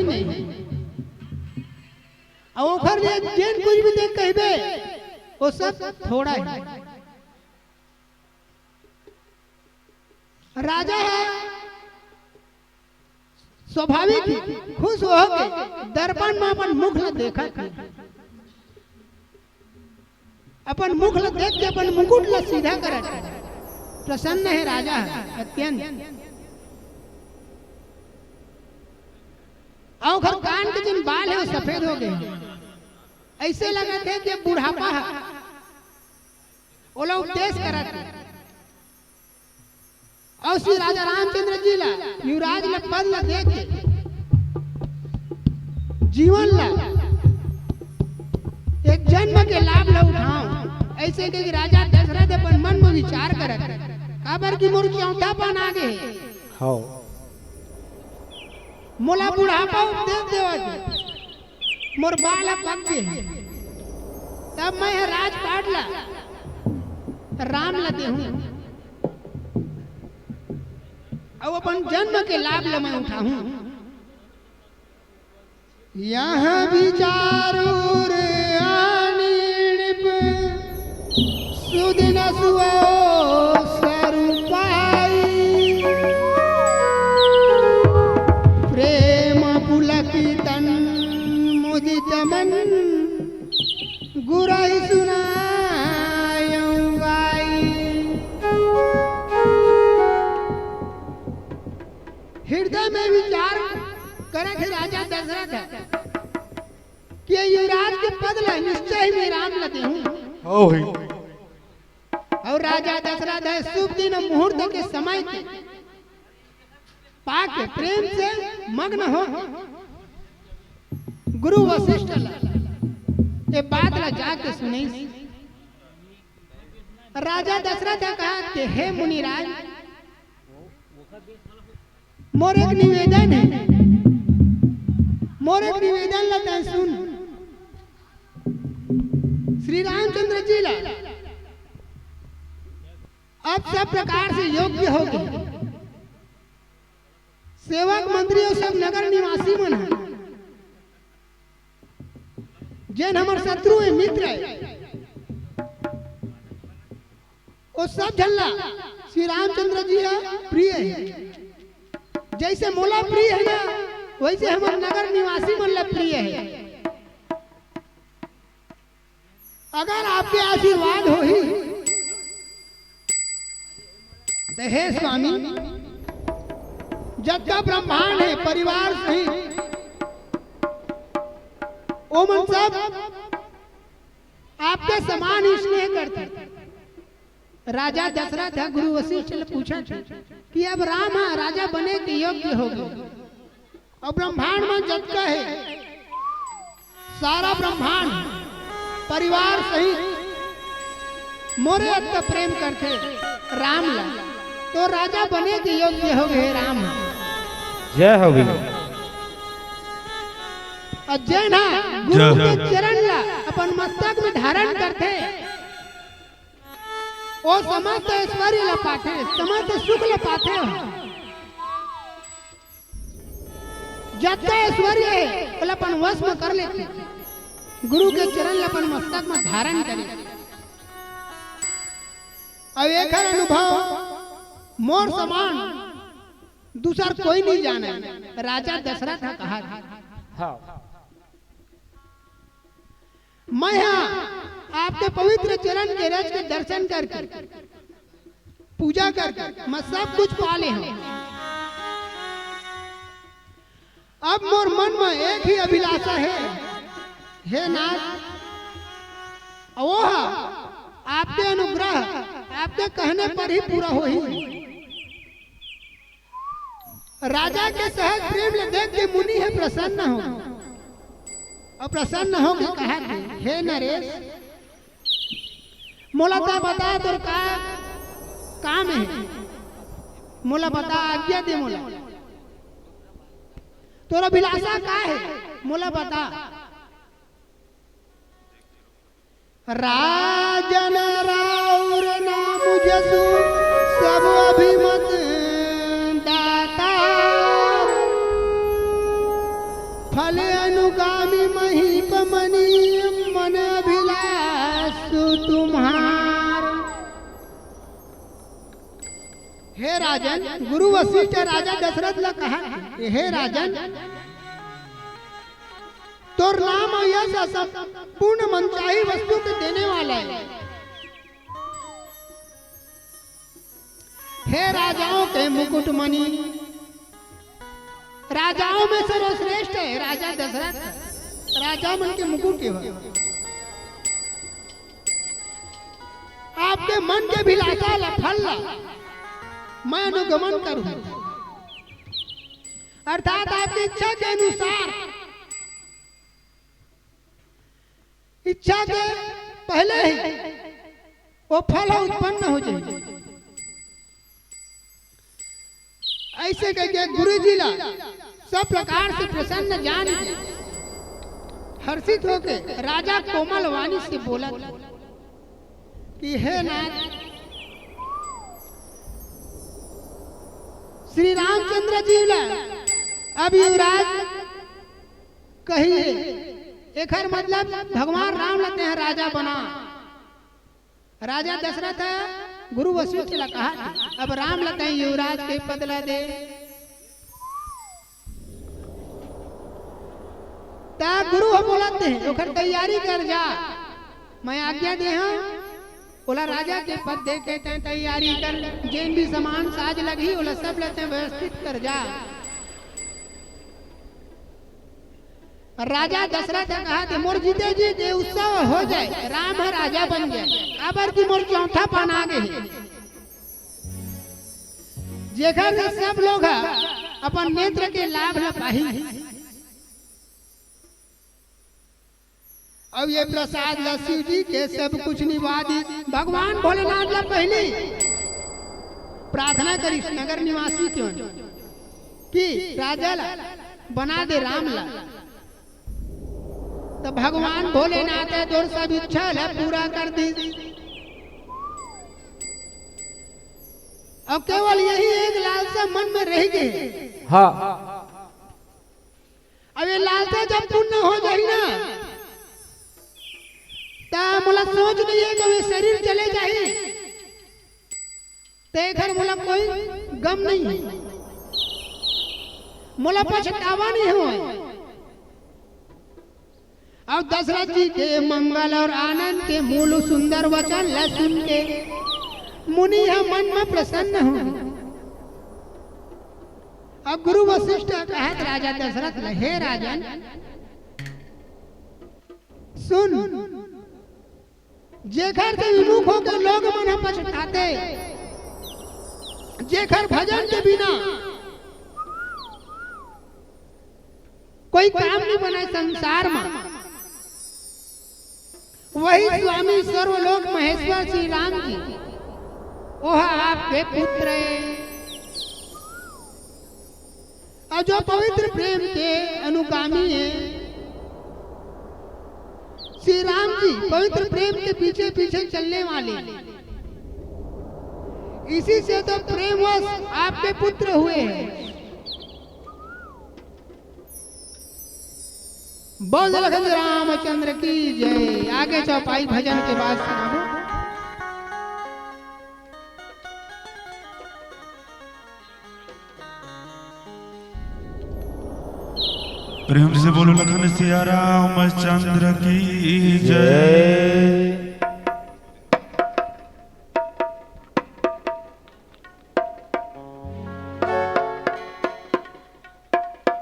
नहीं और ओखर लिए जेन कुछ भी देख कहबे वो सब थोड़ा है। राजा है स्वाभाविक खुश हो के दर्पण में अपन मुख ल देखा, अपन मुख ल देख के अपन मुकुट ल सीधा करत, प्रसन्न है राजा अत्यंत। और घर कान के जिन बाल है वो सफेद हो गए, ऐसे लगा थे कि बुढ़ापा है, वो लोग उपदेश करत। और श्री राजा रामचंद्र जी ला युवराज ला पद ला देख के जीवन ला एक जन्म के लाभ ला उठाऊं, ऐसे के राजा दशरथ अपन मन में विचार करत काबर की मोर चौथापन आ गए हाँ मोला बुढ़ापा उपदेश देवत, मोर बाल पक गए, तब मैं राजपाट ला राम ला देहूं और अपन जन्म के लाभ ला मैं उठाऊं। यहाँ विचारू रे आनिप सुदिन सुओ सरुपाई, प्रेम पुलकितन मुदित मन गुराई सुनायूं गाई। हृदय में विचार करे थे राजा दशरथ कि युवराज के पद ला निश्चय में राम ला देहूं। और राजा दशरथ है शुभ दिन मुहूर्त के समय के पाके प्रेम से मग्न हो गुरु वशिष्ठ ला ये बात ला जाके सुनी। राजा दशरथ कहा कि हे मुनिराज, मोर एक निवेदन है, मोर एक निवेदन ला तै सुन। श्री रामचंद्र जी ला अब सब प्रकार से योग्य हो गए, सेवक मंत्री और सब नगर निवासी मन है, जैन हमार शत्रु है मित्र है, वो सब झल्ला श्री रामचंद्र जी प्रिय है। जैसे मोला प्रिय है ना वैसे हमारे नगर निवासी मन ला प्रिय है। अगर आपके आशीर्वाद हो ही तो हे स्वामी, जग का ब्रह्मांड है परिवार सहित ओ मन सब आपके समान ही स्नेह करते। राजा दशरथ गुरु वशिष्ठ ने पूछा कि अब राम राजा बने के योग्य हो गए और ब्रह्मांड में जग का है सारा ब्रह्मांड परिवार सहित मोरे अत्त प्रेम करते राम ला, तो राजा बने के योग्य हो गए राम। जय हो गई। और जय ना गुरु के चरण ला अपन मस्तक में धारण करते, वो समस्त ऐश्वर्य ला पाते, समस्त सुख ला पाते। जब ऐश्वर्य है तो अपन वश में कर लेते, गुरु के चरण ला अपन मस्तक में धारण करे। अब एक अनुभव मोर समान दूसर कोई नहीं जाने, राजा दशरथ कहा हाँ मैं यहाँ आपके पवित्र चरण के रज के दर्शन करके पूजा करके मैं सब कुछ पाले हूँ। अब मोर मन में एक ही अभिलाषा है, हे नाथ, वो आपके अनुग्रह आपके कहने पर ही पूरा हो ही। राजा के सहज प्रेम ले देख के मुनि है प्रसन्न हो, और प्रसन्न हो के कहा हे नरेश, मोला ता बता तोर का काम है, मोला बता आज्ञा दे, मोला तोर अभिलाषा का है, मोला बता। राजन राउर नाम जसु सब अभिमत दाता, फल अनुगामी महीप मनी मन अभिलाष तुम्हार। हे राजन, गुरु वशिष्ठ राजा दशरथ ने कहा, हे राजन, तोर नाम और यश पूर्ण मनचाही वस्तु के देने वाला है। हे राजाओं के मुकुटमणि, राजाओं में सर्वश्रेष्ठ है राजा दशरथ, राजा मन के मुकुट है। आपके मन के भिलाषा ला फल ला मैं अनुगमन करूं, अर्थात आपकी इच्छा के अनुसार, इच्छा के पहले ही वो फल उत्पन्न हो जाए। ऐसे करके गुरु जी ला सब प्रकार से प्रसन्न जान के हर्षित होके राजा कोमल वाणी से बोला कि हे नाथ, श्री रामचंद्र जी ला अब युवराज कहिए, एक मतलब भगवान राम लेते हैं राजा बना। राजा दशरथ है, गुरु वशिष्ठ ने कहा अब राम लेते हैं युवराज के पद ला दे। ता गुरु हम बोलते हैं ओखर तैयारी कर जा, मैं आज्ञा दे हाँ। बोला राजा के पद दे के तैयारी कर, जिन भी सामान साज लगी बोला सब लेते हैं व्यवस्थित कर जा। राजा दशरथ ने कहा कि मोर जीते जी के उत्सव हो जाए, राम है राजा बन जाए। अब की मोर चौथा पान आ गए, जेकर से सब लोग अपन नेत्र के लाभ ल पाही। अब ये प्रसाद शिव जी के सब कुछ निवादी भगवान भोलेनाथ ला पहले प्रार्थना करी नगर निवासी क्यों कि राजा ला बना दे राम ला। तो भगवान भोलेनाथ है जोर सब इच्छा है पूरा कर दी। अब केवल यही एक लालसा मन में रह गए। हाँ, अब ये लालसा जब पूर्ण हो जाए ना, मोला सोच नहीं है कि शरीर चले जाए, घर मोला कोई गम नहीं है, मोला पछतावा नहीं हुआ। अब दशरथ जी के मंगल और आनंद के मूल सुंदर वचन ल सुन के मुनि हम मन में प्रसन्न हो। अब गुरु वशिष्ठ कहत राजा दशरथ, हे राजन सुन, जेखर से विमुख होकर लोग मन पछताते, जेखर भजन के बिना कोई काम नहीं बना संसार में, वही स्वामी सर्वलोक महेश्वर श्री राम जी वह आपके पुत्र है। और जो पवित्र प्रेम के अनुगामी है श्री राम जी, पवित्र प्रेम के पीछे पीछे चलने वाले, इसी से तो प्रेमवश आपके पुत्र हुए हैं। बोल लखन रामचंद्र की जय। आगे चौपाई भजन के बाद सुनाओ। प्रेम से बोलो लखन सिया रामचंद्र की जय।